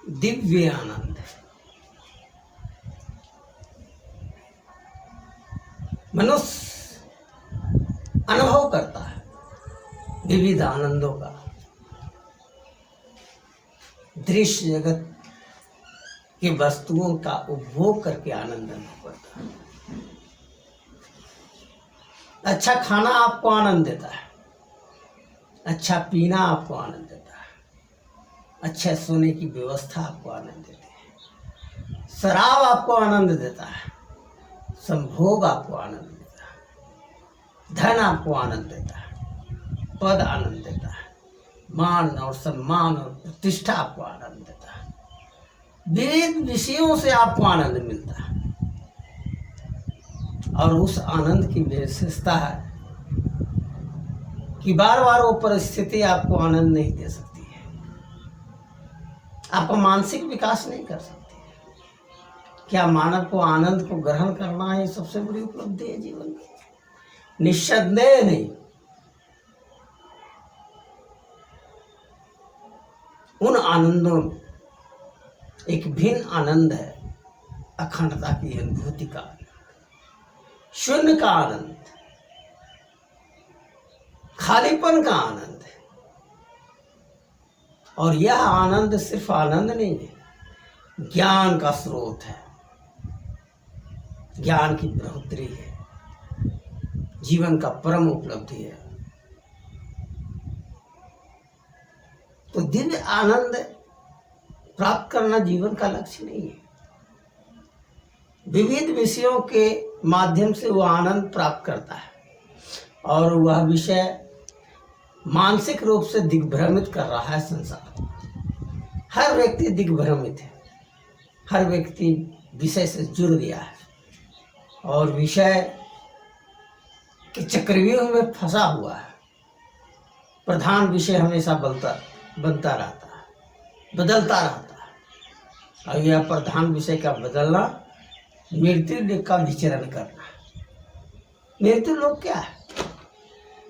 दिव्य आनंद। मनुष्य अनुभव करता है विविध आनंदों का। दृश्य जगत की वस्तुओं का उपभोग करके आनंद अनुभव करता है। अच्छा खाना आपको आनंद देता है, अच्छा पीना आपको आनंद देता है, अच्छे सोने की व्यवस्था आपको आनंद देती है, शराब आपको आनंद देता है, संभोग आपको आनंद देता है, धन आपको आनंद देता है, पद आनंद देता है, मान और सम्मान और प्रतिष्ठा आपको आनंद देता है, विविध विषयों से आपको आनंद मिलता है। और उस आनंद की विशेषता है कि बार बार वो परिस्थिति आपको आनंद नहीं दे सकती है, आपका मानसिक विकास नहीं कर सकती है। क्या मानव को आनंद को ग्रहण करना है सबसे बड़ी उपलब्धि है जीवन में? निस्संदेह नहीं। उन आनंदों में एक भिन्न आनंद है अखंडता की अनुभूति का, शून्य का आनंद, खालीपन का आनंद है। और यह आनंद सिर्फ आनंद नहीं है, ज्ञान का स्रोत है, ज्ञान की बढ़ोतरी है, जीवन का परम उपलब्धि है। तो दिव्य आनंद प्राप्त करना जीवन का लक्ष्य नहीं है। विविध विषयों के माध्यम से वह आनंद प्राप्त करता है और वह विषय मानसिक रूप से दिग्भ्रमित कर रहा है संसार। हर व्यक्ति दिग्भ्रमित है, हर व्यक्ति विषय से जुड़ गया है और विषय के चक्रव्यूह में फंसा हुआ है। प्रधान विषय हमेशा बनता रहता है, बदलता रहता है। और यह प्रधान विषय का बदलना मृत्यु लोक का विचरण करना। मृत्यु लोक क्या है?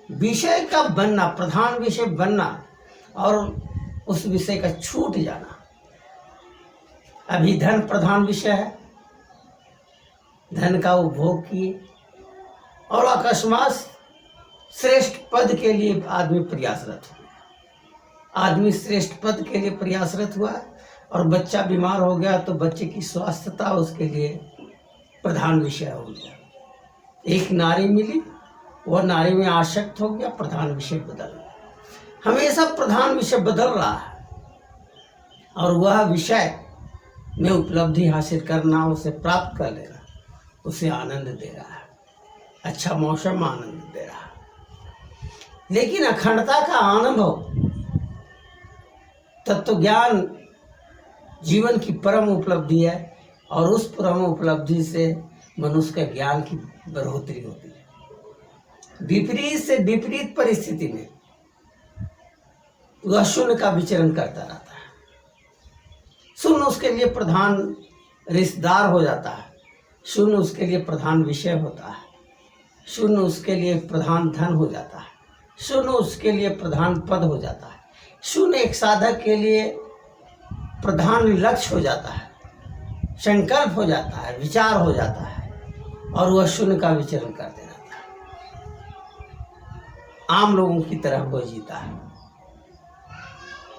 विषय का बनना, प्रधान विषय बनना और उस विषय का छूट जाना। अभी धन प्रधान विषय है, धन का उपभोग किए और अकस्मात श्रेष्ठ पद के लिए आदमी प्रयासरत हुआ। आदमी श्रेष्ठ पद के लिए प्रयासरत हुआ और बच्चा बीमार हो गया तो बच्चे की स्वास्थ्यता उसके लिए प्रधान विषय हो गया। एक नारी मिली, वह नारी में आसक्त हो गया, प्रधान विषय बदल गया। हमेशा प्रधान विषय बदल रहा है और वह विषय में उपलब्धि हासिल करना, उसे प्राप्त कर लेना, उसे आनंद दे रहा है, अच्छा मौसम आनंद दे रहा है। लेकिन अखंडता का अनुभव, तत्व ज्ञान जीवन की परम उपलब्धि है और उस परम उपलब्धि से मनुष्य के ज्ञान की बढ़ोतरी होती है। विपरीत से विपरीत परिस्थिति में वह शून्य का विचरण करता रहता है। शून्य उसके लिए प्रधान रिश्तेदार हो जाता है, शून्य उसके लिए प्रधान विषय होता है, शून्य उसके लिए प्रधान धन हो जाता है, शून्य उसके लिए प्रधान पद हो जाता है, शून्य एक साधक के लिए प्रधान लक्ष्य हो जाता है, संकल्प हो जाता है, विचार हो जाता है और वह शून्य का विचरण करते रहता है। आम लोगों की तरह वह जीता है,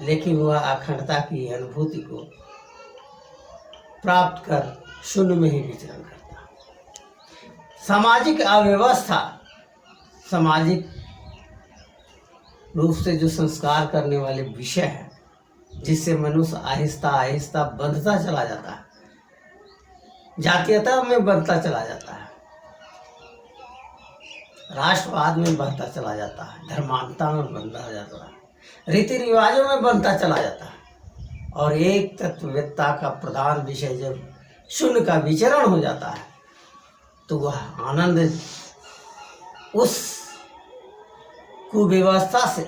लेकिन वह अखंडता की अनुभूति को प्राप्त कर शून्य में ही विचरण करता है। सामाजिक अव्यवस्था, सामाजिक रूप से जो संस्कार करने वाले विषय है, जिससे मनुष्य आहिस्ता आहिस्ता बंधता चला जाता है, जातीयता में बंधता चला जाता है, राष्ट्रवाद में बंधता चला जाता है, धर्मांधता में बंधता जाता है, रीति रिवाजों में बंधता चला जाता है और एक तत्ववेत्ता का प्रधान विषय जब शून्य का विचरण हो जाता है तो वह आनंद उस कुव्यवस्था से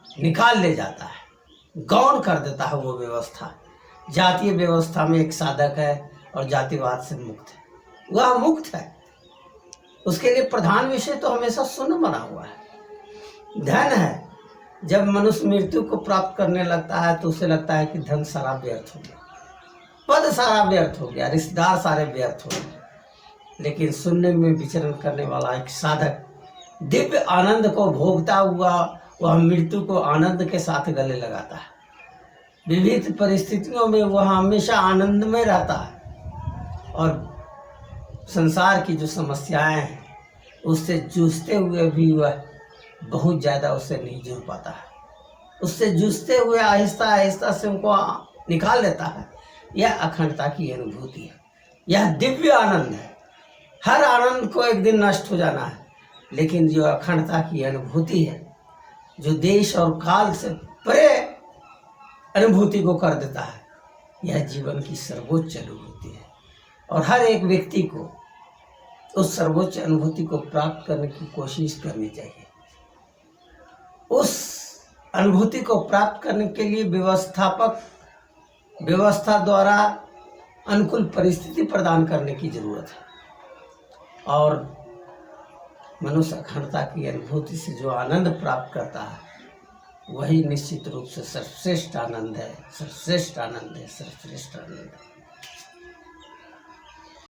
निकाल ले जाता है, गौण कर देता है। वो व्यवस्था जातीय व्यवस्था में एक साधक है और जातिवाद से मुक्त है, वह मुक्त है। उसके लिए प्रधान विषय तो हमेशा शून्य बना हुआ है। धन है, जब मनुष्य मृत्यु को प्राप्त करने लगता है तो उसे लगता है कि धन सारा व्यर्थ हो गया, पद सारा व्यर्थ हो गया, रिश्तेदार सारे व्यर्थ हो गए। लेकिन शून्य में विचरण करने वाला एक साधक दिव्य आनंद को भोगता हुआ वह मृत्यु को आनंद के साथ गले लगाता है। विविध परिस्थितियों में वह हमेशा आनंद में रहता है और संसार की जो समस्याएं हैं उससे जूझते हुए भी वह बहुत ज़्यादा उससे नहीं जुड़ पाता है। उससे जूझते हुए आहिस्ता आहिस्ता से उनको निकाल लेता है। यह अखंडता की अनुभूति है, यह दिव्य आनंद है। हर आनंद को एक दिन नष्ट हो जाना है, लेकिन जो अखंडता की अनुभूति है, जो देश और काल से परे अनुभूति को कर देता है, यह जीवन की सर्वोच्च अनुभूति है। और हर एक व्यक्ति को उस सर्वोच्च अनुभूति को प्राप्त करने की कोशिश करनी चाहिए। उस अनुभूति को प्राप्त करने के लिए व्यवस्था द्वारा अनुकूल परिस्थिति प्रदान करने की जरूरत है। और मनुष्य अखंडता की अनुभूति से जो आनंद प्राप्त करता है वही निश्चित रूप से सर्वश्रेष्ठ आनंद है, सर्वश्रेष्ठ आनंद है, सर्वश्रेष्ठ आनंद है।